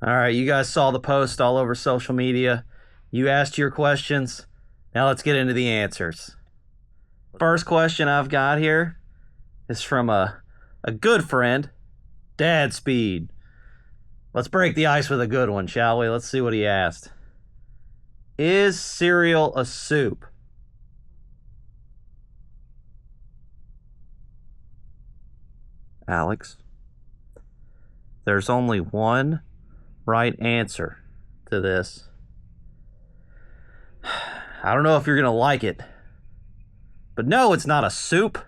All right, you guys saw the post all over social media. You asked your questions. Now let's get into the answers. First question I've got here is from a good friend, Dad Speed. Let's break the ice with a good one, shall we? Let's see what he asked. Is cereal a soup? Alex, there's only one right answer to this. I don't know if you're going to like it, but no, it's not a soup.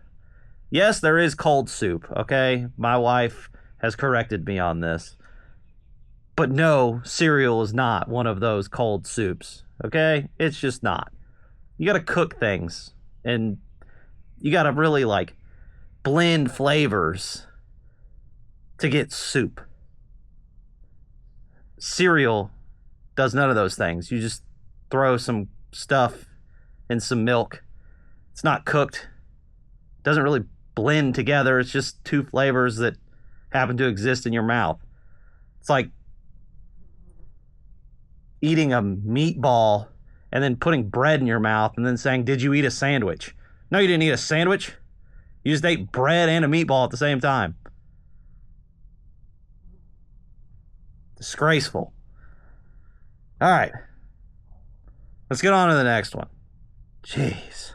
Yes, there is cold soup, okay? My wife has corrected me on this. But no, cereal is not one of those cold soups, okay? It's just not. You got to cook things, and you got to really, blend flavors to get soup. Cereal does none of those things. You just throw some stuff in some milk. It's not cooked. It doesn't really blend together. It's just two flavors that happen to exist in your mouth. It's like eating a meatball and then putting bread in your mouth and then saying, "Did you eat a sandwich?" No, you didn't eat a sandwich. You just ate bread and a meatball at the same time. Disgraceful. All right. Let's get on to the next one. Jeez.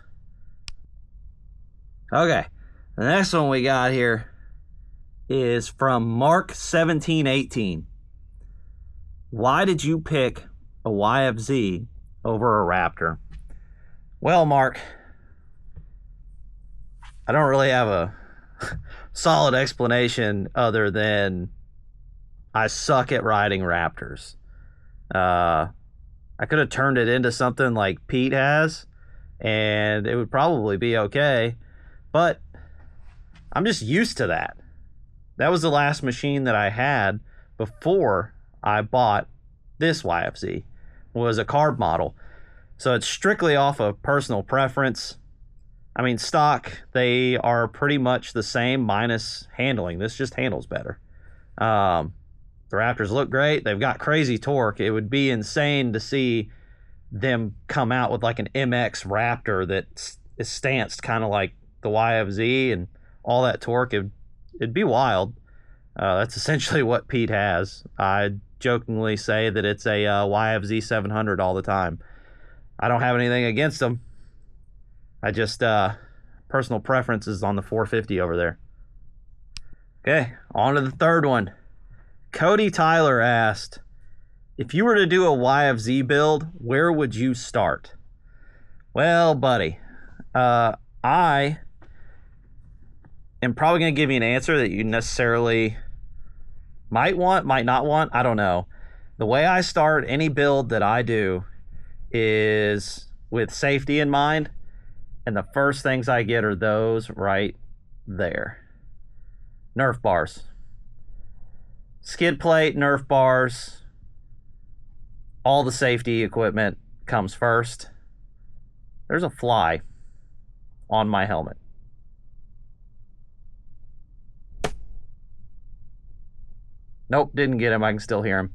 Okay. The next one we got here is from Mark1718. Why did you pick a YFZ over a Raptor? Well, Mark, I don't really have a solid explanation other than I suck at riding Raptors. I could have turned it into something like Pete has, and it would probably be okay, but I'm just used to that. That was the last machine that I had before I bought this YFZ, was a carb model. So it's strictly off of personal preference. I mean, stock, they are pretty much the same minus handling. This just handles better. The Raptors look great. They've got crazy torque. It would be insane to see them come out with like an MX Raptor that is stanced kind of like the YFZ and all that torque. It'd be wild. That's essentially what Pete has. I jokingly say that it's a YFZ 700 all the time. I don't have anything against them. I just, personal preference is on the 450 over there. Okay, on to the third one. Cody Tyler asked, if you were to do a YFZ build, where would you start? Well, buddy, I am probably going to give you an answer that you necessarily might want, might not want. I don't know. The way I start any build that I do is with safety in mind, and the first things I get are those right there. Nerf bars. Skid plate, Nerf bars, all the safety equipment comes first. There's a fly on my helmet. Nope, didn't get him. I can still hear him.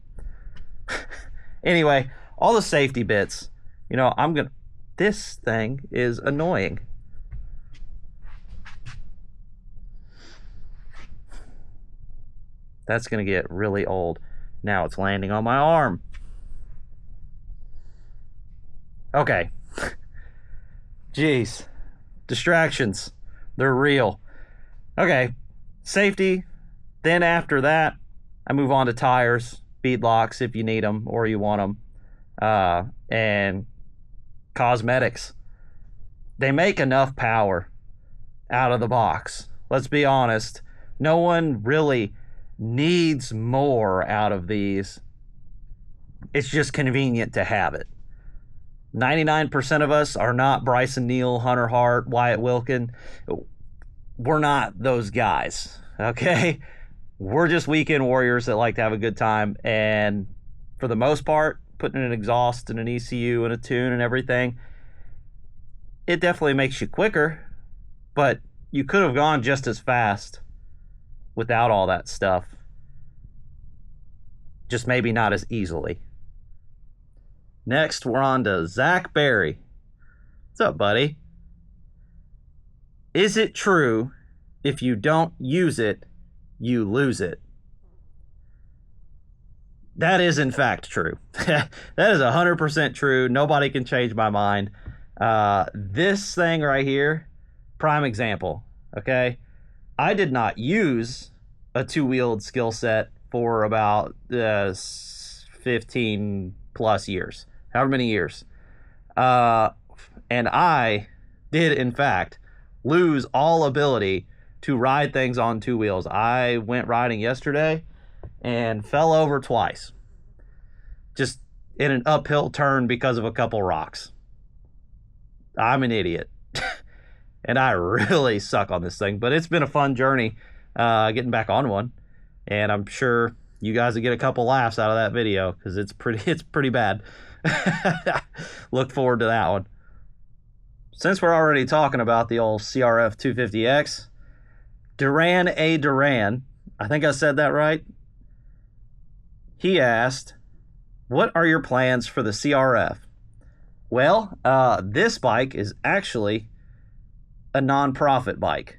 Anyway, all the safety bits. You know, this thing is annoying. That's going to get really old. Now it's landing on my arm. Okay. Jeez. Distractions. They're real. Okay. Safety. Then after that, I move on to tires, bead locks if you need them or you want them, and cosmetics. They make enough power out of the box. Let's be honest. No one really needs more out of these. It's just convenient to have it. 99% of us are not Bryson Neal, Hunter Hart, Wyatt Wilkin. We're not those guys, okay? We're just weekend warriors that like to have a good time, and for the most part, putting an exhaust and an ECU and a tune and everything, it definitely makes you quicker, but you could have gone just as fast without all that stuff. just maybe not as easily. Next, we're on to Zach Berry. What's up, buddy? Is it true if you don't use it, you lose it? That is, in fact, true. That is 100% true. Nobody can change my mind. This thing right here, prime example, okay? I did not use a two-wheeled skill set for about 15 plus years, however many years. And I did, in fact, lose all ability to ride things on two wheels. I went riding yesterday and fell over twice, just in an uphill turn because of a couple rocks. I'm an idiot. And I really suck on this thing, but it's been a fun journey getting back on one. And I'm sure you guys will get a couple laughs out of that video because it's pretty bad. Look forward to that one. Since we're already talking about the old CRF 250X, Duran A. Duran, I think I said that right. He asked, what are your plans for the CRF? Well, this bike is actually a non-profit bike.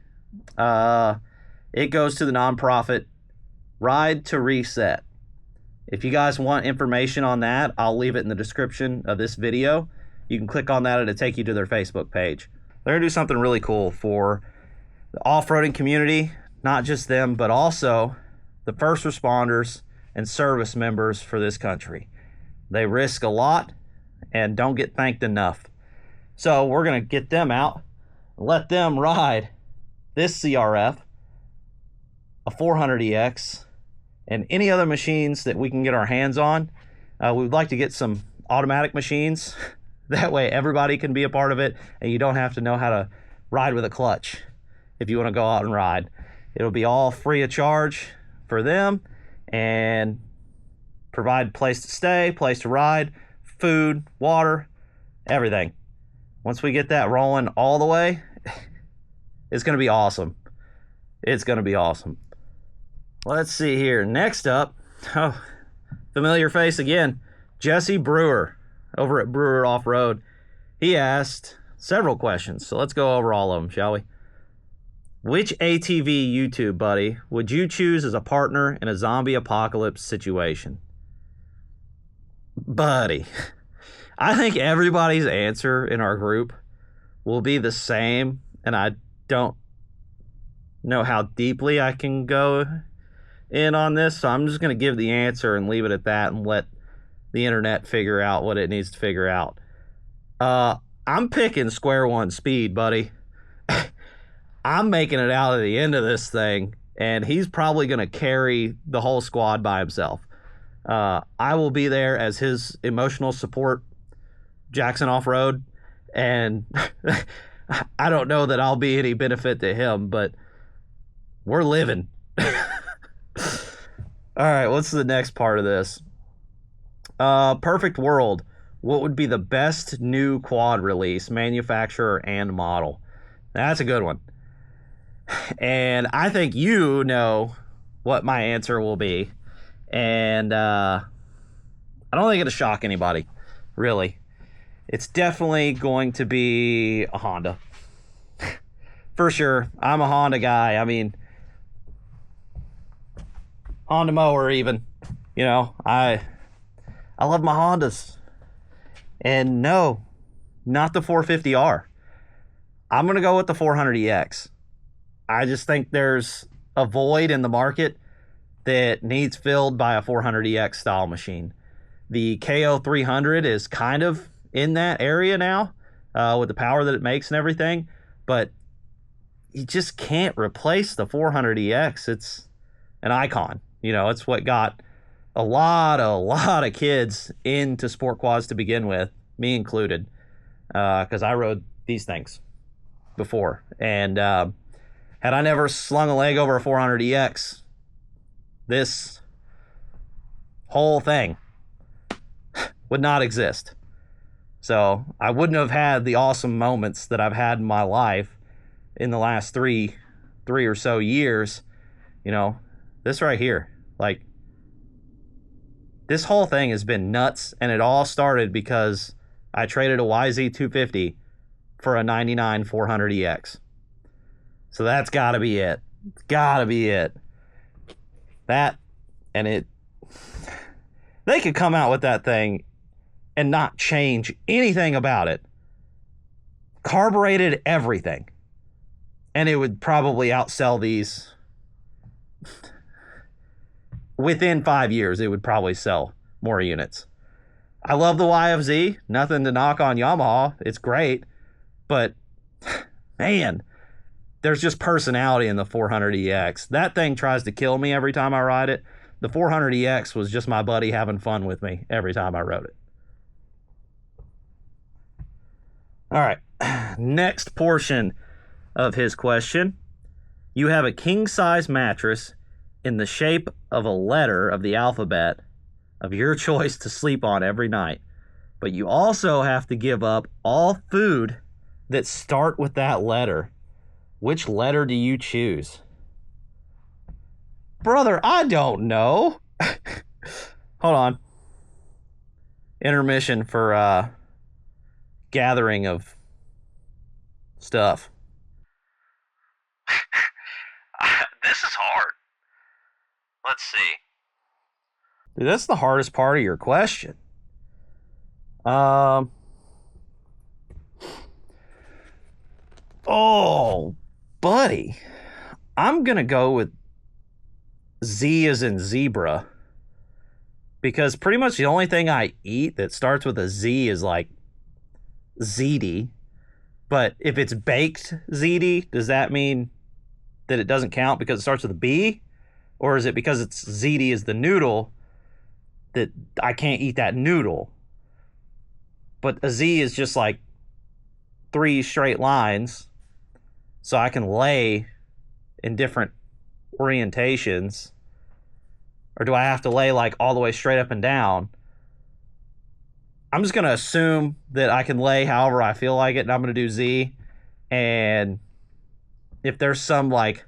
It goes to the non-profit Ride to Reset. If you guys want information on that, I'll leave it in the description of this video. You can click on that and it'll take you to their Facebook page. They're gonna do something really cool for the off-roading community, not just them, but also the first responders and service members for this country. They risk a lot and don't get thanked enough. So we're gonna get them out and let them ride this CRF, a 400EX, and any other machines that we can get our hands on. We'd like to get some automatic machines. That way everybody can be a part of it, and you don't have to know how to ride with a clutch if you want to go out and ride. It'll be all free of charge for them and provide place to stay, place to ride, food, water, everything. Once we get that rolling all the way, it's going to be awesome. It's going to be awesome. Let's see here. Next up, oh, familiar face again, Jesse Brewer over at Brewer Off-Road. He asked several questions, so let's go over all of them, shall we? Which ATV YouTube buddy would you choose as a partner in a zombie apocalypse situation? Buddy, I think everybody's answer in our group will be the same, and I don't know how deeply I can go in on this, so I'm just going to give the answer and leave it at that and let the internet figure out what it needs to figure out. I'm picking square one speed, buddy. I'm making it out of the end of this thing, and he's probably going to carry the whole squad by himself. I will be there as his emotional support, Jackson Off-Road, and I don't know that I'll be any benefit to him, but we're living. All right, what's the next part of this? Perfect world. What would be the best new quad release, manufacturer and model? That's a good one. And I think you know what my answer will be. And I don't think it'll shock anybody, really. It's definitely going to be a Honda. For sure. I'm a Honda guy. I mean, Honda mower even. You know, I love my Hondas. And no, not the 450R. I'm going to go with the 400EX. I just think there's a void in the market that needs filled by a 400EX style machine. The KO 300 is kind of in that area now with the power that it makes and everything, but you just can't replace the 400EX. It's an icon. You know, it's what got a lot of kids into sport quads to begin with, me included, because I rode these things before. And had I never slung a leg over a 400EX, this whole thing would not exist. So I wouldn't have had the awesome moments that I've had in my life in the last three or so years. You know, this right here, like, This whole thing has been nuts, and it all started because I traded a YZ250 for a 99 400EX. So that's got to be it. It's got to be it. That, and it, they could come out with that thing and not change anything about it. Carbureted everything. And it would probably outsell these. Within 5 years, it would probably sell more units. I love the YFZ. Nothing to knock on Yamaha. It's great. But, man, there's just personality in the 400EX. That thing tries to kill me every time I ride it. The 400EX was just my buddy having fun with me every time I rode it. All right. Next portion of his question. You have a king-size mattress in the shape of a letter of the alphabet of your choice to sleep on every night. But you also have to give up all food that start with that letter. Which letter do you choose? Brother, I don't know. Hold on. Intermission for gathering of stuff. This is hard. Let's see. Dude, that's the hardest part of your question. Oh, buddy. I'm going to go with Z as in zebra. Because pretty much the only thing I eat that starts with a Z is like ziti. But if it's baked ziti, does that mean that it doesn't count because it starts with a B? Or is it because it's ziti is the noodle that I can't eat that noodle? But a Z is just like 3 straight lines. So I can lay in different orientations. Or do I have to lay like all the way straight up and down? I'm just going to assume that I can lay however I feel like it, and I'm going to do Z. And if there's some like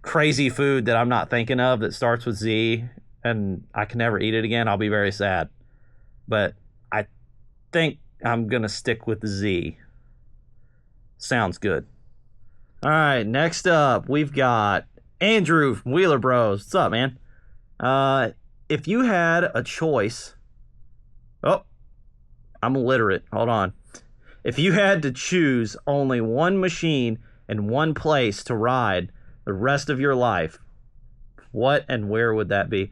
crazy food that I'm not thinking of that starts with Z and I can never eat it again, I'll be very sad. But I think I'm going to stick with Z. Sounds good. All right, next up, we've got Andrew from Wheeler Bros. What's up, man? If you had a choice... Oh, I'm illiterate. Hold on. If you had to choose only one machine and one place to ride the rest of your life, what and where would that be?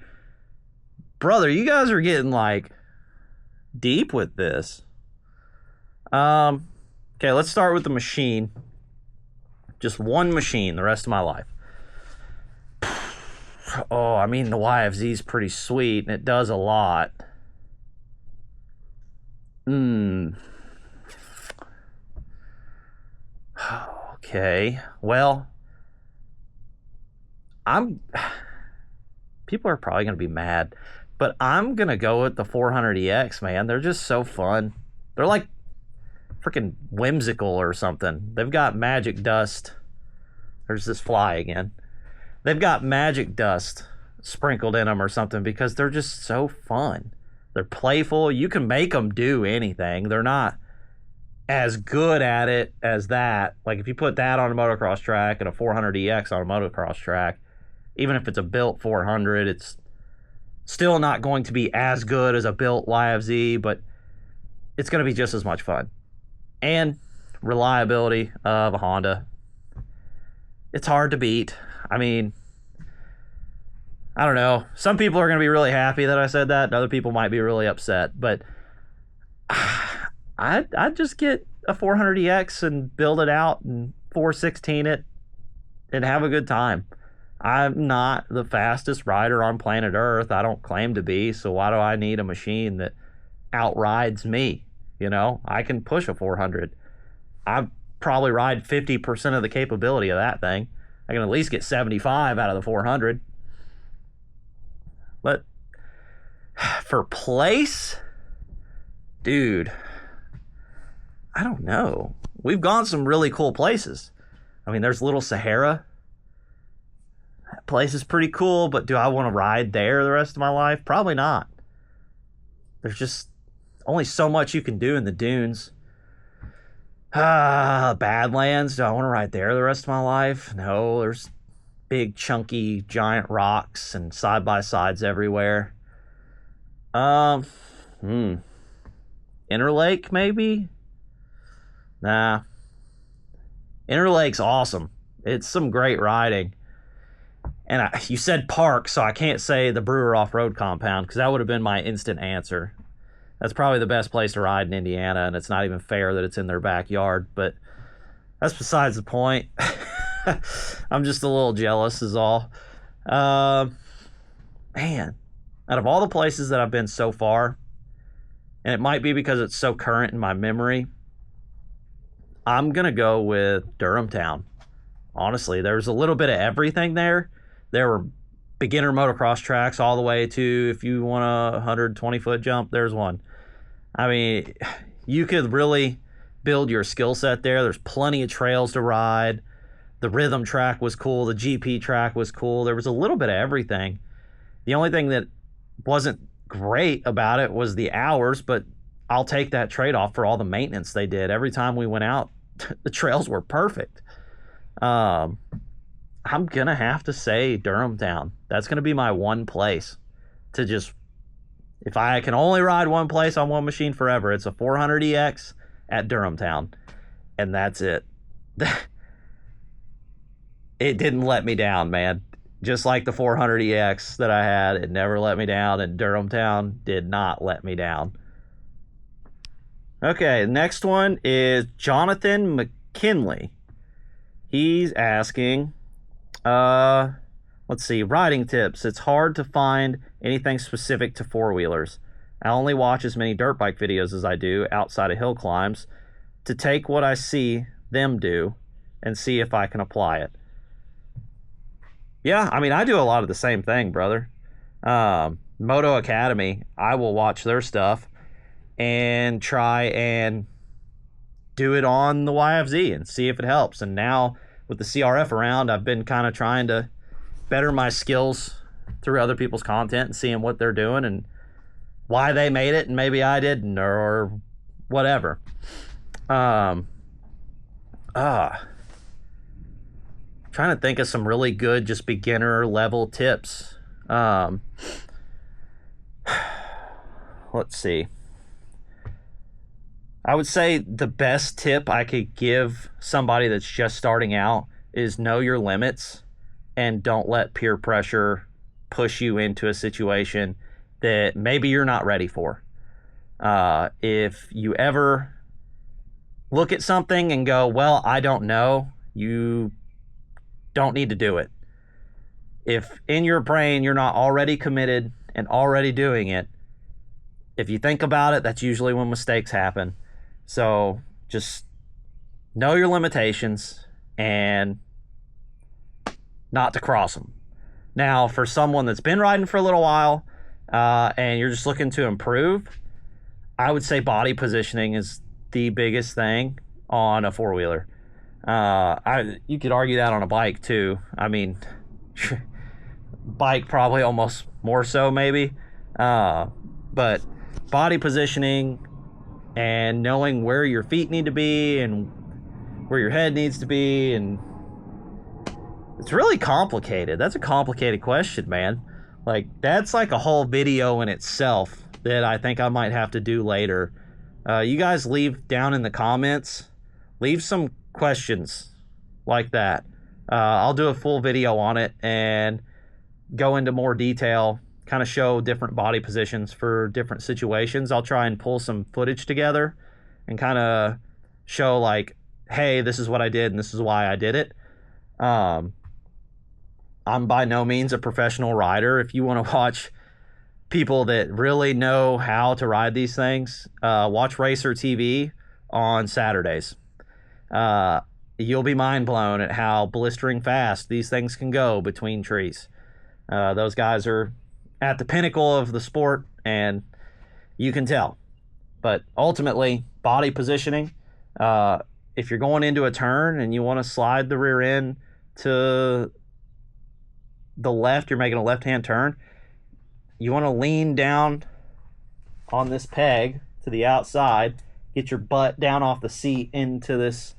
Brother, you guys are getting, like, deep with this. Okay, let's start with the machine. Just one machine the rest of my life. Oh, I mean, the YFZ is pretty sweet, and it does a lot. Okay, well, people are probably going to be mad, but I'm going to go with the 400EX, man. They're just so fun. They're like freaking whimsical or something. They've got magic dust. There's this fly again. They've got magic dust sprinkled in them or something because they're just so fun. They're playful. You can make them do anything. They're not as good at it as that. Like if you put that on a motocross track and a 400EX on a motocross track, even if it's a built 400, it's still not going to be as good as a built YFZ, but it's going to be just as much fun. And reliability of a Honda. It's hard to beat. I mean, I don't know. Some people are going to be really happy that I said that, and other people might be really upset. But I'd just get a 400EX and build it out and 416 it and have a good time. I'm not the fastest rider on planet Earth. I don't claim to be, so why do I need a machine that outrides me? You know, I can push a 400. I probably ride 50% of the capability of that thing. I can at least get 75 out of the 400. But for place, dude, I don't know. We've gone some really cool places. I mean, there's Little Sahara. That place is pretty cool, but do I want to ride there the rest of my life? Probably not. there's just only so much you can do in the dunes. Badlands, do I want to ride there the rest of my life? No, there's big, chunky, giant rocks and side-by-sides everywhere. Interlake, maybe? Nah. Interlake's awesome. It's some great riding. And you said park, so I can't say the Brewer Off-Road Compound, because that would have been my instant answer. That's probably the best place to ride in Indiana, and it's not even fair that it's in their backyard, but that's besides the point. I'm just a little jealous is all. Man, out of all the places that I've been so far, and it might be because it's so current in my memory, I'm going to go with Durham Town. Honestly, there was a little bit of everything there. There were beginner motocross tracks all the way to, if you want a 120-foot jump, there's one. I mean, you could really build your skill set there. There's plenty of trails to ride. The rhythm track was cool. The GP track was cool. There was a little bit of everything. The only thing that wasn't great about it was the hours, but I'll take that trade-off for all the maintenance they did. Every time we went out, the trails were perfect. I'm going to have to say Durham Town. That's going to be my one place to just, if I can only ride one place on one machine forever, it's a 400EX at Durham Town. And that's it. It didn't let me down, man. Just like the 400EX that I had, it never let me down, and Durham Town did not let me down. Okay, next one is Jonathan McKinley. He's asking, let's see, riding tips. It's hard to find anything specific to four-wheelers. I only watch as many dirt bike videos as I do outside of hill climbs to take what I see them do and see if I can apply it. Yeah, I mean, I do a lot of the same thing, brother. Moto Academy, I will watch their stuff and try and do it on the YFZ and see if it helps. And now with the CRF around, I've been kind of trying to better my skills through other people's content and seeing what they're doing and why they made it and maybe I didn't or whatever. Trying to think of some really good just beginner level tips. Let's see. I would say the best tip I could give somebody that's just starting out is know your limits and don't let peer pressure push you into a situation that maybe you're not ready for. If you ever look at something and go, well, I don't know, you don't need to do it. If in your brain you're not already committed and already doing it, if you think about it, that's usually when mistakes happen. So just know your limitations and not to cross them. Now, for someone that's been riding for a little while and you're just looking to improve, I would say body positioning is the biggest thing on a four-wheeler. You could argue that on a bike too. I mean, bike probably almost more so maybe. But body positioning and knowing where your feet need to be and where your head needs to be, and it's really complicated. That's a complicated question, man. Like, that's like a whole video in itself that I think I might have to do later. You guys leave down in the comments, leave some questions like that. I'll do a full video on it and go into more detail, kind of show different body positions for different situations. I'll try and pull some footage together and kind of show like, hey, this is what I did and this is why I did it. I'm by no means a professional rider. If you want to watch people that really know how to ride these things, watch Racer TV on Saturdays. You'll be mind blown at how blistering fast these things can go between trees. Those guys are at the pinnacle of the sport, and you can tell. But ultimately, body positioning, if you're going into a turn and you want to slide the rear end to the left, you're making a left-hand turn, you want to lean down on this peg to the outside, get your butt down off the seat into this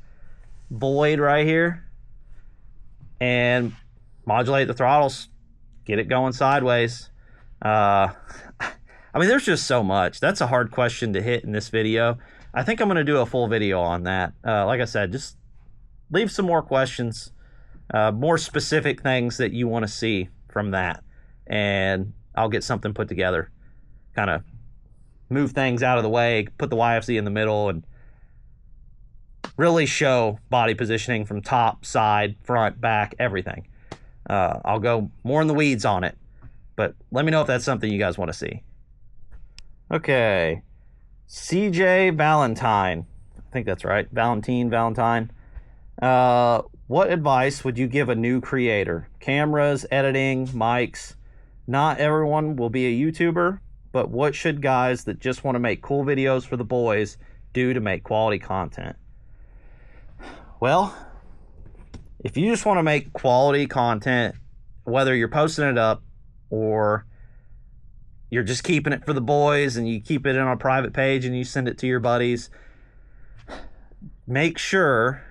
void right here, and modulate the throttles, get it going sideways. I mean, there's just so much. That's a hard question to hit in this video. I think I'm going to do a full video on that. Like I said, just leave some more questions, more specific things that you want to see from that, and I'll get something put together. Kind of move things out of the way, put the YFZ in the middle, and really show body positioning from top, side, front, back, everything. I'll go more in the weeds on it, but let me know if that's something you guys want to see. Okay, CJ Valentine, I think that's right, Valentine. What advice would you give a new creator? Cameras, editing, mics. Not everyone will be a YouTuber, but what should guys that just want to make cool videos for the boys do to make quality content? Well, if you just want to make quality content, whether you're posting it up or you're just keeping it for the boys and you keep it in a private page and you send it to your buddies, make sure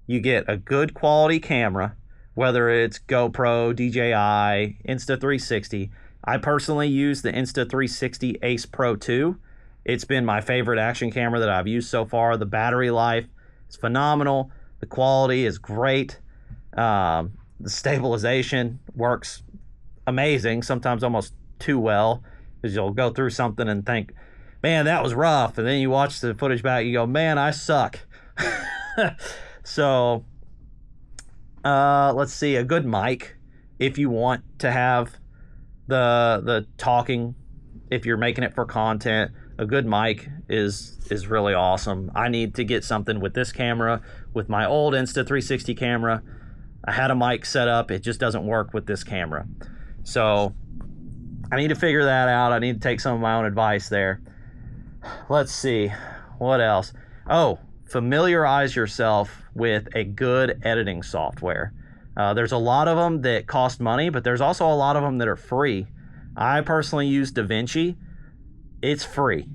you get a good quality camera, whether it's GoPro, DJI, Insta360. I personally use the Insta360 Ace Pro 2. It's been my favorite action camera that I've used so far. The battery life is phenomenal. The quality is great. The stabilization works amazing, sometimes almost too well, because you'll go through something and think, man, that was rough. And then you watch the footage back, you go, man, I suck. So, let's see, a good mic, if you want to have the talking, if you're making it for content, a good mic is really awesome. I need to get something with this camera. With my old Insta360 camera, I had a mic set up. It just doesn't work with this camera. So I need to figure that out. I need to take some of my own advice there. Let's see, what else? Oh, familiarize yourself with a good editing software. There's a lot of them that cost money, but there's also a lot of them that are free. I personally use DaVinci. It's free,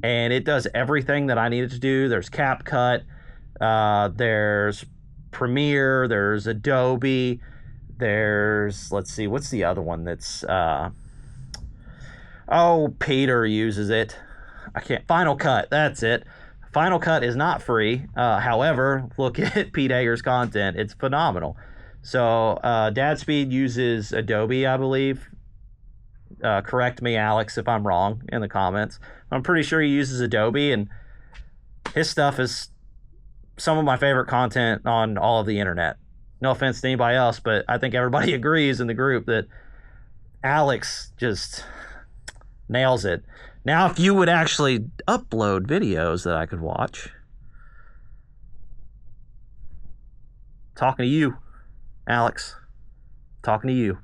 and it does everything that I needed to do. There's CapCut, there's Premiere, there's Adobe, there's, let's see, what's the other one that's, oh, Peter uses it. I can't, Final Cut, that's it. Final Cut is not free. However, look at Pete Hager's content. It's phenomenal. So, DadSpeed uses Adobe, I believe. Correct me, Alex, if I'm wrong in the comments. I'm pretty sure he uses Adobe, and his stuff is some of my favorite content on all of the internet. No offense to anybody else, but I think everybody agrees in the group that Alex just nails it. Now, if you would actually upload videos that I could watch. Talking to you, Alex. Talking to you.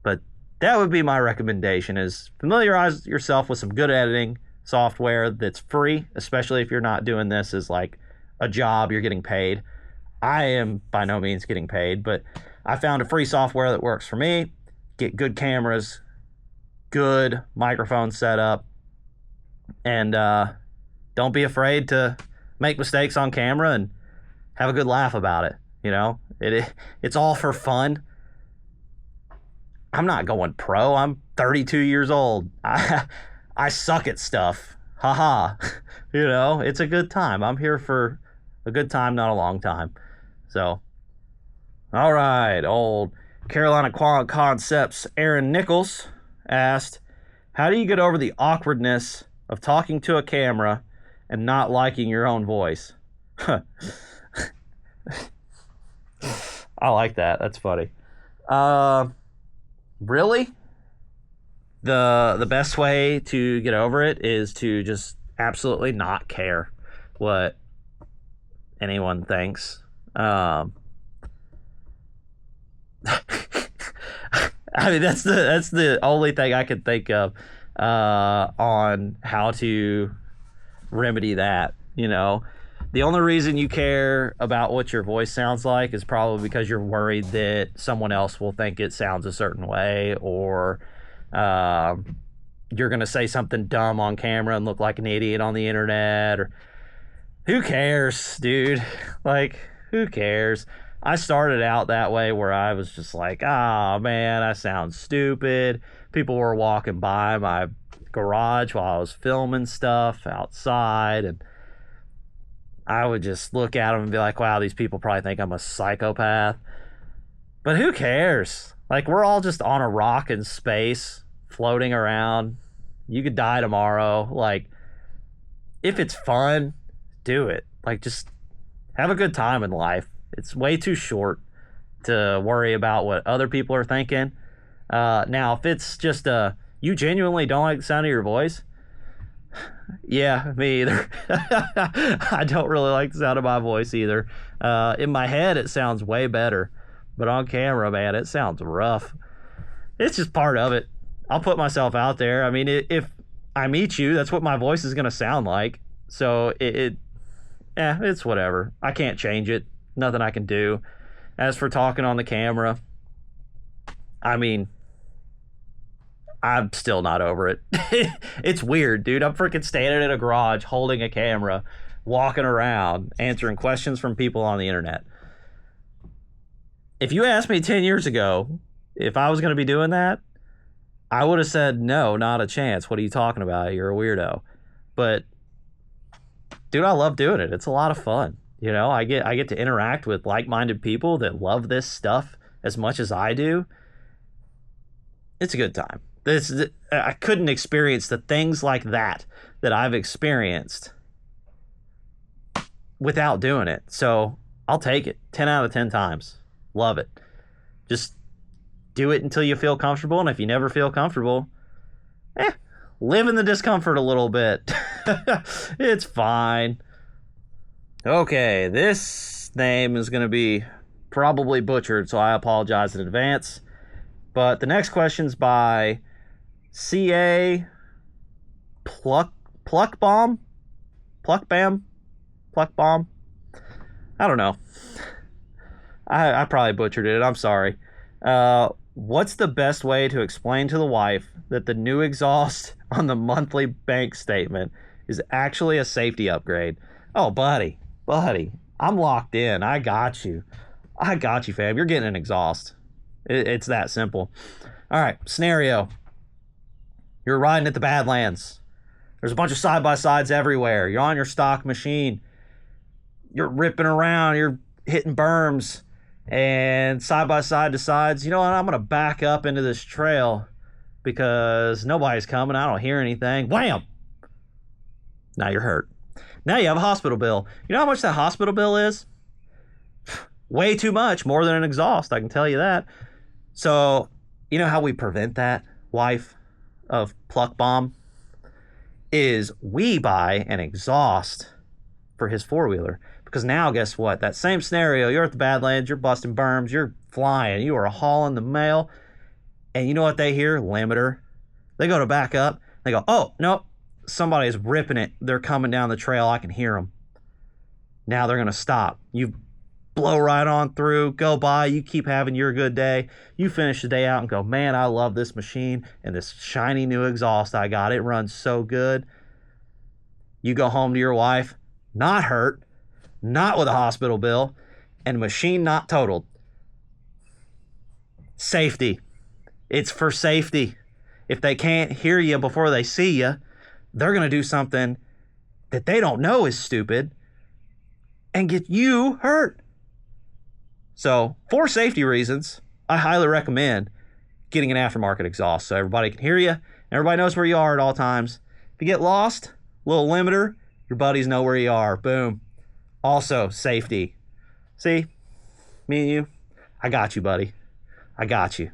But that would be my recommendation, is familiarize yourself with some good editing software that's free, especially if you're not doing this as like a job, you're getting paid. I am by no means getting paid, but I found a free software that works for me. Get good cameras, good microphone setup, and don't be afraid to make mistakes on camera and have a good laugh about it. You know, it's all for fun. I'm not going pro. I'm 32 years old. I suck at stuff. Haha. You know, it's a good time. I'm here for a good time, not a long time. So, all right, old Carolina Quad Concepts Aaron Nichols asked, how do you get over the awkwardness of talking to a camera and not liking your own voice? I like that. That's funny. Really? The best way to get over it is to just absolutely not care what anyone thinks. I mean, that's the only thing I could think of on how to remedy that. You know, the only reason you care about what your voice sounds like is probably because you're worried that someone else will think it sounds a certain way, or you're going to say something dumb on camera and look like an idiot on the internet, or who cares, dude? Like, who cares? I started out that way where I was just like, oh man, I sound stupid. People were walking by my garage while I was filming stuff outside, and I would just look at them and be like, wow, these people probably think I'm a psychopath. But who cares? Like, we're all just on a rock in space, floating around. You could die tomorrow. Like, if it's fun, do it. Like, just have a good time in life. It's way too short to worry about what other people are thinking. Now, if it's just you genuinely don't like the sound of your voice, yeah, me either. I don't really like the sound of my voice either. In my head, it sounds way better. But on camera, man, it sounds rough. It's just part of it. I'll put myself out there. I mean, if I meet you, that's what my voice is going to sound like. So it's whatever. I can't change it. Nothing I can do. As for talking on the camera, I mean, I'm still not over it. It's weird, dude. I'm freaking standing in a garage holding a camera, walking around, answering questions from people on the internet. If you asked me 10 years ago if I was going to be doing that, I would have said, no, not a chance. What are you talking about? You're a weirdo. But, dude, I love doing it. It's a lot of fun. You know, I get to interact with like-minded people that love this stuff as much as I do. It's a good time. I couldn't experience the things like that I've experienced without doing it. So I'll take it 10 out of 10 times. Love it. Just do it until you feel comfortable. And if you never feel comfortable, live in the discomfort a little bit. It's fine. Okay, this name is going to be probably butchered, so I apologize in advance. But the next question's by C.A. Pluckbomb? Pluckbam? Pluckbomb? I don't know. I probably butchered it. I'm sorry. What's the best way to explain to the wife that the new exhaust on the monthly bank statement is actually a safety upgrade? Oh, buddy, I'm locked in. I got you, fam. You're getting an exhaust. It's that simple. All right, scenario. You're riding at the Badlands. There's a bunch of side-by-sides everywhere. You're on your stock machine. You're ripping around. You're hitting berms. And side-by-side decides, you know what, I'm going to back up into this trail because nobody's coming. I don't hear anything. Wham! Now you're hurt. Now you have a hospital bill. You know how much that hospital bill is? Way too much. More than an exhaust, I can tell you that. So, you know how we prevent that, wife of Pluck Bomb? Is we buy an exhaust for his four-wheeler. Because now, guess what? That same scenario, you're at the Badlands, you're busting berms, you're flying, you are hauling the mail, and you know what they hear? Limiter. They go to back up, they go, oh, no, somebody's ripping it. They're coming down the trail, I can hear them. Now they're going to stop. You blow right on through, go by, you keep having your good day. You finish the day out and go, man, I love this machine and this shiny new exhaust I got. It runs so good. You go home to your wife, not hurt, not with a hospital bill, and machine not totaled. Safety. It's for safety. If they can't hear you before they see you, they're going to do something that they don't know is stupid and get you hurt. So, for safety reasons, I highly recommend getting an aftermarket exhaust so everybody can hear you and everybody knows where you are at all times. If you get lost, little limiter, your buddies know where you are. Boom. Also, safety. See? Me and you? I got you, buddy. I got you.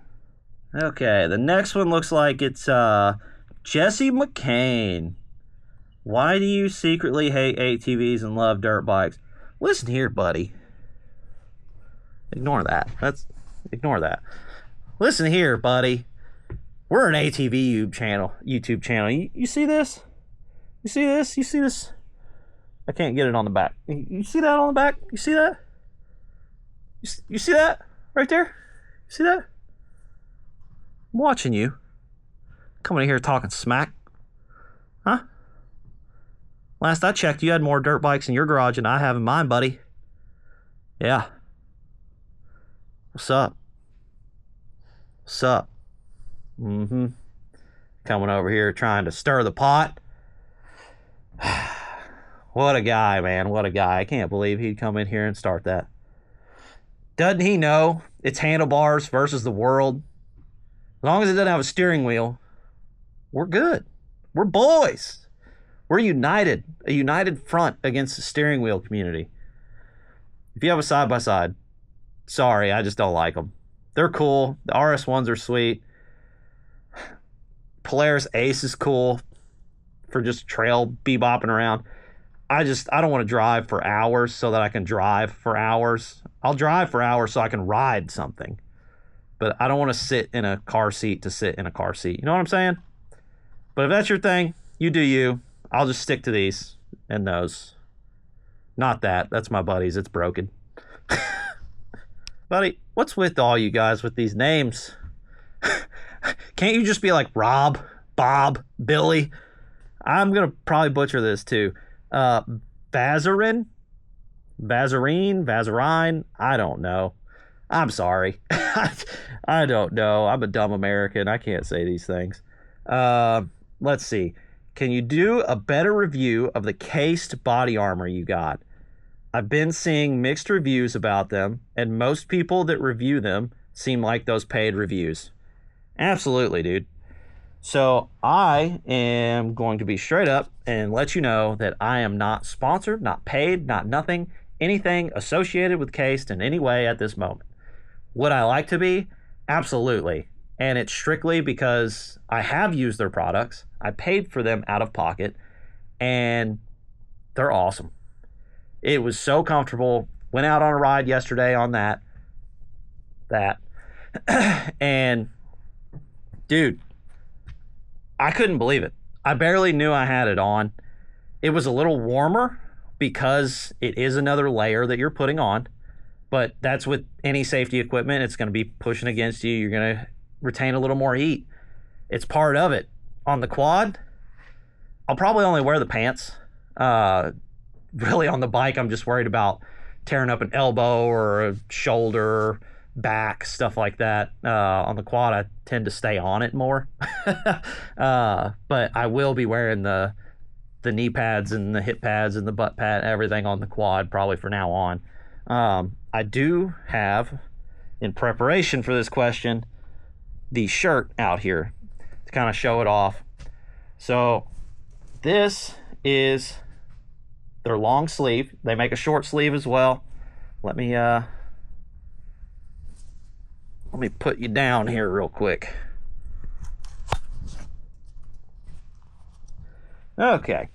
Okay, the next one looks like it's Jesse McCain. Why do you secretly hate ATVs and love dirt bikes? Listen here, buddy. Ignore that. Ignore that. Listen here, buddy. We're an ATV YouTube channel. You see this? You see this? You see this? I can't get it on the back. You see that on the back? You see that? You see that? Right there? You see that? I'm watching you. Coming in here talking smack. Huh? Last I checked, you had more dirt bikes in your garage than I have in mine, buddy. Yeah. What's up? What's up? Mm-hmm. Coming over here trying to stir the pot. What a guy, man. What a guy. I can't believe he'd come in here and start that. Doesn't he know it's handlebars versus the world? As long as it doesn't have a steering wheel, we're good. We're boys. We're united. A united front against the steering wheel community. If you have a side-by-side, sorry, I just don't like them. They're cool. The RS1s are sweet. Polaris Ace is cool for just trail bebopping around. I don't want to drive for hours so that I can drive for hours. I'll drive for hours so I can ride something. But I don't want to sit in a car seat to sit in a car seat. You know what I'm saying? But if that's your thing, you do you. I'll just stick to these and those. Not that. That's my buddy's. It's broken. Buddy, what's with all you guys with these names? Can't you just be like Rob, Bob, Billy? I'm going to probably butcher this too. Vazarine? Vazarine? I don't know. I'm sorry. I don't know. I'm a dumb American. I can't say these things. Let's see. Can you do a better review of the cased body armor you got? I've been seeing mixed reviews about them, and most people that review them seem like those paid reviews. Absolutely, dude. So I am going to be straight up and let you know that I am not sponsored, not paid, not nothing, anything associated with Cased in any way at this moment. Would I like to be? Absolutely. And it's strictly because I have used their products. I paid for them out of pocket, and they're awesome. It was so comfortable. Went out on a ride yesterday on that. And dude, I couldn't believe it. I barely knew I had it on. It was a little warmer because it is another layer that you're putting on. But that's with any safety equipment. It's going to be pushing against you. You're going to retain a little more heat. It's part of it. On the quad, I'll probably only wear the pants. Really on the bike, I'm just worried about tearing up an elbow or a shoulder, back, stuff like that. On the quad, I tend to stay on it more. But I will be wearing the knee pads and the hip pads and the butt pad, everything on the quad probably for now on. I do have, in preparation for this question, the shirt out here to kind of show it off. So this is their long sleeve. They make a short sleeve as well. Let me put you down here real quick. Okay.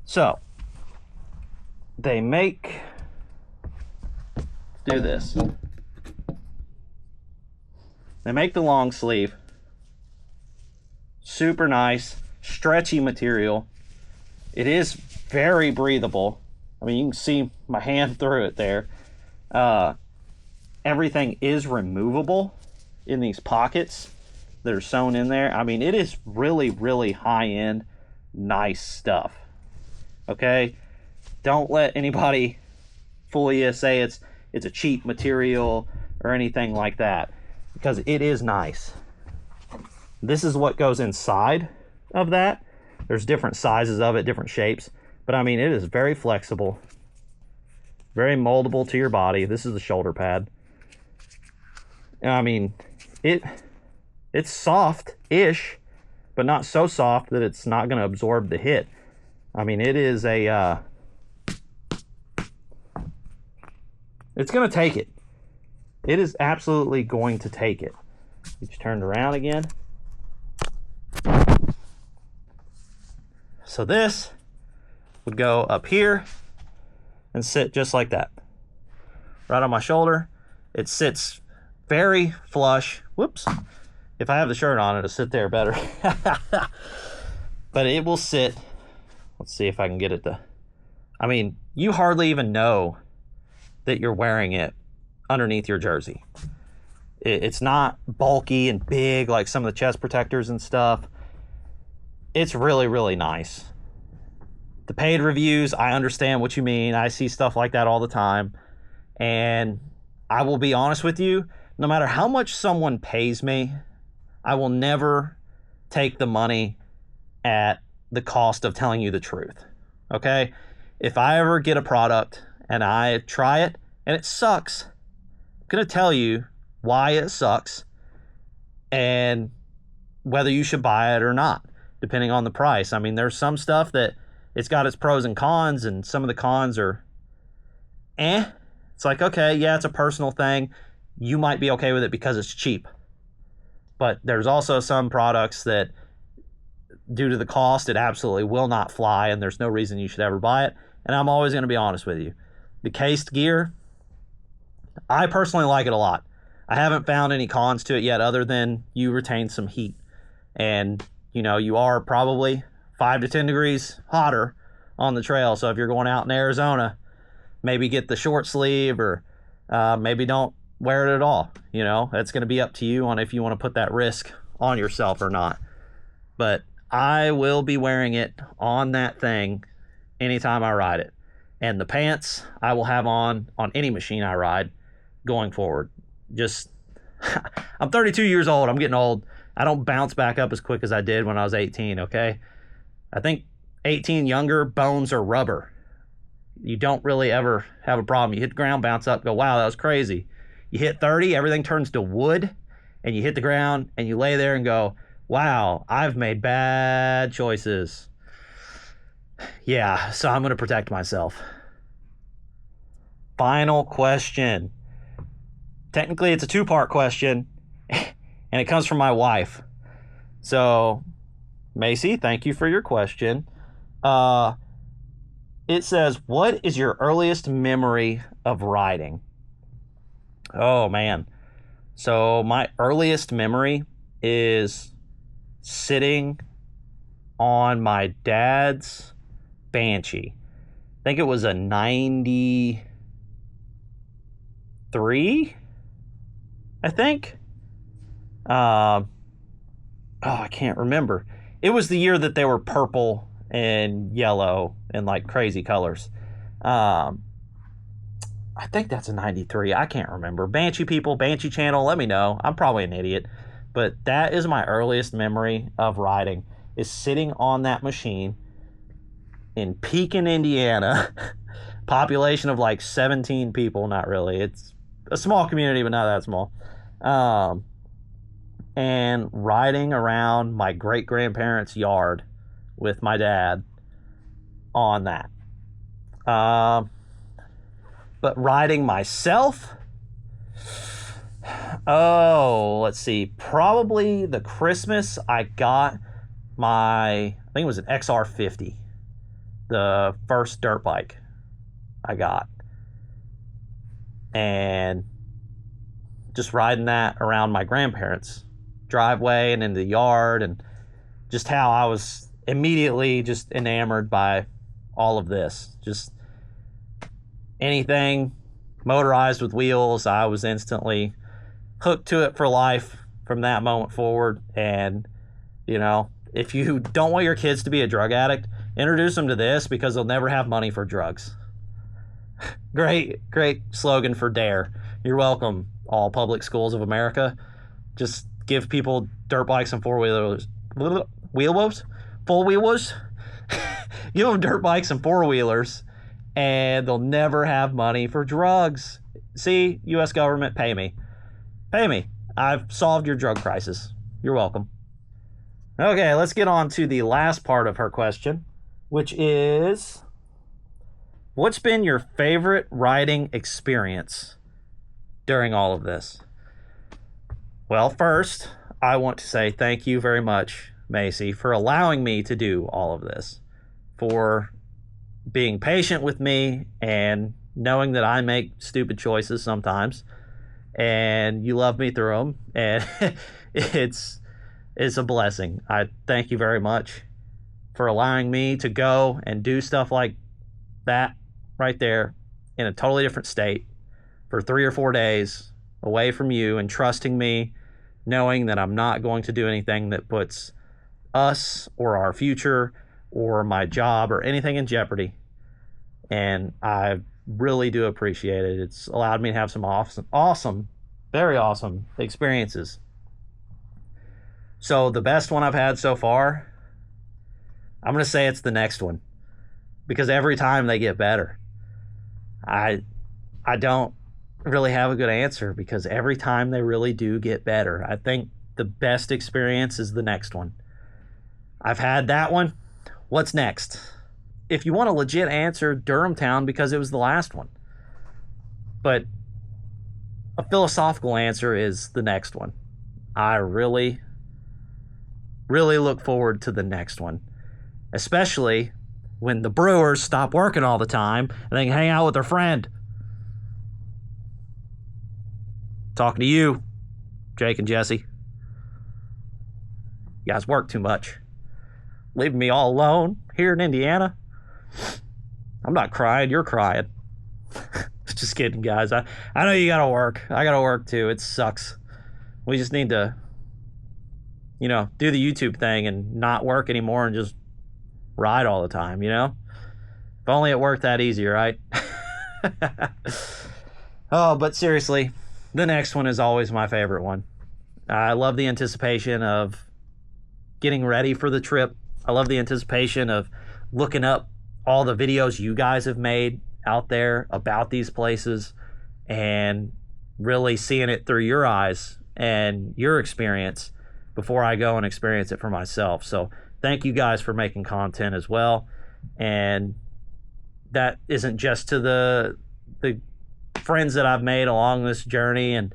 So they make, do this. They make the long sleeve. Super nice, stretchy material. It is very breathable. I mean, you can see my hand through it there. Everything is removable in these pockets that are sewn in there. I mean, it is really, really high-end, nice stuff. Okay? Don't let anybody fool you, say it's a cheap material or anything like that, because it is nice. This is what goes inside of that. There's different sizes of it, different shapes, but I mean, it is very flexible, very moldable to your body. This is the shoulder pad. I mean, it's soft-ish, but not so soft that it's not going to absorb the hit. I mean, it is a it's going to take it. It is absolutely going to take it. It's turned around again. So this would go up here and sit just like that. Right on my shoulder. It sits very flush. Whoops. If I have the shirt on, it'll sit there better. But it will sit. Let's see if I can get it to... I mean, you hardly even know that you're wearing it underneath your jersey. It's not bulky and big like some of the chest protectors and stuff. It's really, really nice. The paid reviews, I understand what you mean. I see stuff like that all the time. And I will be honest with you, no matter how much someone pays me, I will never take the money at the cost of telling you the truth. Okay? If I ever get a product and I try it and it sucks, I'm going to tell you why it sucks and whether you should buy it or not, depending on the price. I mean, there's some stuff that it's got its pros and cons, and some of the cons are It's like, okay, yeah, it's a personal thing. You might be okay with it because it's cheap. But there's also some products that, due to the cost, it absolutely will not fly, and there's no reason you should ever buy it. And I'm always going to be honest with you. The cased gear, I personally like it a lot. I haven't found any cons to it yet other than you retain some heat. And, you know, you are probably 5 to 10 degrees hotter on the trail. So if you're going out in Arizona, maybe get the short sleeve, or maybe don't wear it at all. You know, it's going to be up to you on if you want to put that risk on yourself or not. But I will be wearing it on that thing anytime I ride it. And the pants I will have on any machine I ride going forward. Just, I'm 32 years old. I'm getting old. I don't bounce back up as quick as I did when I was 18, okay? I think 18 younger, bones are rubber. You don't really ever have a problem. You hit the ground, bounce up, go, wow, that was crazy. You hit 30, everything turns to wood, and you hit the ground, and you lay there and go, wow, I've made bad choices. Yeah, so I'm going to protect myself. Final question. Technically, it's a two-part question, and it comes from my wife. So, Macy, thank you for your question. It says, what is your earliest memory of riding? Oh, man. So, my earliest memory is sitting on my dad's Banshee. I think it was a 93, I think. I can't remember. It was the year that they were purple and yellow and like crazy colors. I think that's a 93. I can't remember. Banshee people, Banshee channel, let me know. I'm probably an idiot. But that is my earliest memory of riding, is sitting on that machine in Pekin, Indiana. Population of like 17 people. Not really. It's a small community, but not that small. And riding around my great-grandparents' yard with my dad on that. But riding myself, let's see, probably the Christmas I got I think it was an XR50, the first dirt bike I got. And just riding that around my grandparents' driveway and in the yard, and just how I was immediately just enamored by all of this. Just anything motorized with wheels, I was instantly hooked to it for life from that moment forward. And, you know, if you don't want your kids to be a drug addict, introduce them to this, because they'll never have money for drugs. Great slogan for DARE. You're welcome, all public schools of America. Just give people dirt bikes and four-wheelers. Four-wheelers? Give them dirt bikes and four-wheelers, and they'll never have money for drugs. See, U.S. government, pay me. Pay me. I've solved your drug crisis. You're welcome. Okay, let's get on to the last part of her question, which is, what's been your favorite riding experience during all of this? Well, first, I want to say thank you very much, Macy, for allowing me to do all of this, for being patient with me and knowing that I make stupid choices sometimes, and you love me through them, and it's a blessing. I thank you very much for allowing me to go and do stuff like that right there in a totally different state for 3 or 4 days away from you and trusting me, knowing that I'm not going to do anything that puts us or our future or my job or anything in jeopardy. And I really do appreciate it. It's allowed me to have some awesome, very awesome experiences. So the best one I've had so far, I'm going to say it's the next one, because every time they get better. I don't really have a good answer, because every time they really do get better. I think the best experience is the next one. I've had that one. What's next? If you want a legit answer, Durhamtown, because it was the last one. But a philosophical answer is the next one. I really, really look forward to the next one, especially when the brewers stop working all the time and they can hang out with their friend. Talking to you, Jake and Jesse. You guys work too much. Leaving me all alone here in Indiana. I'm not crying, you're crying. Just kidding, guys. I know you gotta work. I gotta work too. It sucks. We just need to, do the YouTube thing and not work anymore and just ride all the time, If only it worked that easy, right? Oh, but seriously, the next one is always my favorite one. I love the anticipation of getting ready for the trip. I love the anticipation of looking up all the videos you guys have made out there about these places and really seeing it through your eyes and your experience before I go and experience it for myself. So thank you guys for making content as well. And that isn't just to the friends that I've made along this journey and,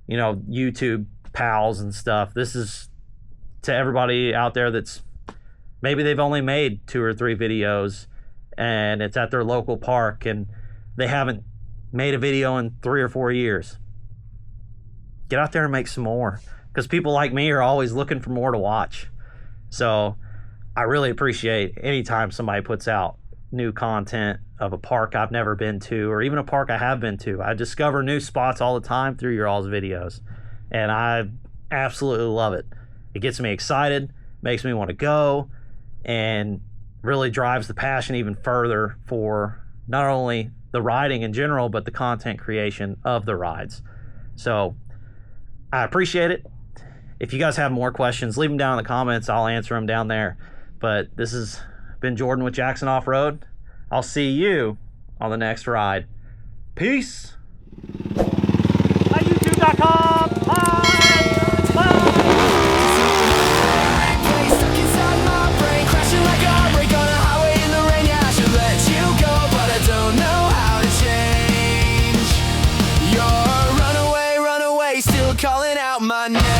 YouTube pals and stuff. This is to everybody out there that's maybe they've only made 2 or 3 videos and it's at their local park and they haven't made a video in 3 or 4 years. Get out there and make some more, because people like me are always looking for more to watch. So I really appreciate anytime somebody puts out new content of a park I've never been to, or even a park I have been to. I discover new spots all the time through your all's videos, and I absolutely love it. It gets me excited, makes me want to go, and really drives the passion even further for not only the riding in general, but the content creation of the rides. So I appreciate it. If you guys have more questions, leave them down in the comments. I'll answer them down there. But this has been Jordan with Jackson Off-Road. I'll see you on the next ride. Peace. YouTube.com. Bye. Bye. Calling out my name.